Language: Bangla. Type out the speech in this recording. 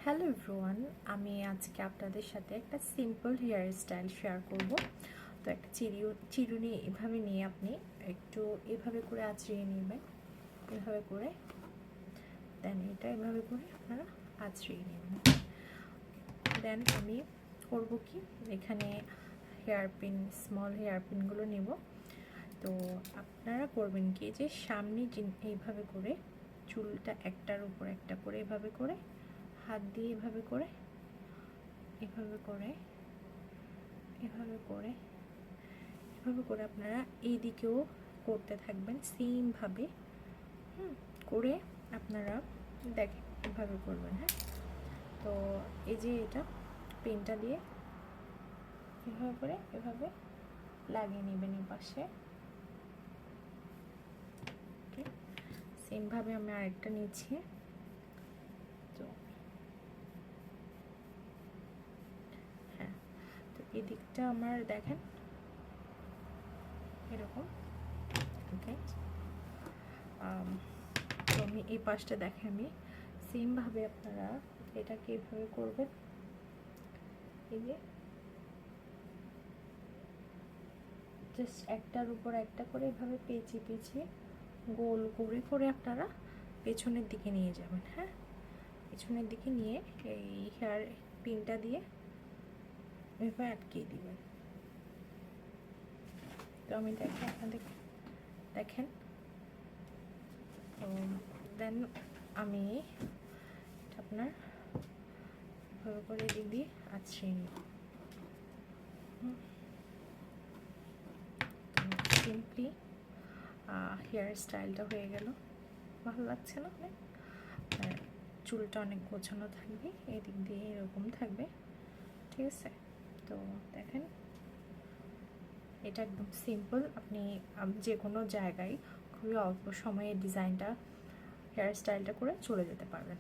হ্যালো এভরিওয়ান, আমি আজকে আপনাদের সাথে একটা সিম্পল হেয়ার স্টাইল শেয়ার করব। তো একটা চিরুনি এভাবে নিয়ে আপনি একটু এভাবে করে আঁচড়িয়ে নেবেন, এভাবে করে দেন এটা এভাবে করে আপনারা আঁচড়িয়ে নেবেন। দেন আমি করব কি, এখানে স্মল হেয়ার পিনগুলো নেব। তো আপনারা করবেন কি, যে সামনে এইভাবে করে চুলটা একটার উপর একটা করে এভাবে করে হাত দিয়ে এভাবে করে এভাবে করে এভাবে করে এভাবে করে আপনারা এই দিকেও করতে থাকবেন সেমভাবে করে আপনারা দেখেন এভাবে করবেন। হ্যাঁ, তো এই যে এটা পেনটা দিয়ে এভাবে করে এভাবে লাগিয়ে নেবেন এই পাশে। ওকে, সেমভাবে আমি আরেকটা নিচ্ছি। তো হ্যাঁ, তো এই দিকটা আমার দেখেন এরকম। ওকে, তো আমি এই পাশটা দেখেন, আমি সেমভাবে আপনারা এটাকে এভাবে করবেন। এই যে জাস্ট একটার উপর একটা করে এভাবে পেঁচিয়ে পেঁচিয়ে গোল করে করে আপনারা পেছনের দিকে নিয়ে যাবেন। হ্যাঁ, পেছনের দিকে নিয়ে এই হেয়ার পিনটা দিয়ে এভাবে আটকিয়ে দিবেন। তো আমি দেখেন দেখেন তো দেন আমি আপনার এভাবে করে এদিক দিয়ে আছড়িয়ে নিব। সিম্পলি হেয়ার স্টাইলটা হয়ে গেল। ভালো লাগছে না অনেক? আর চুলটা অনেক গোছানো থাকবে, এদিক দিয়ে এরকম থাকবে। ঠিক আছে, তো দেখেন এটা একদম সিম্পল। আপনি যে কোনো জায়গায় খুবই অল্প সময়ে ডিজাইনটা হেয়ার স্টাইলটা করে চলে যেতে পারবেন।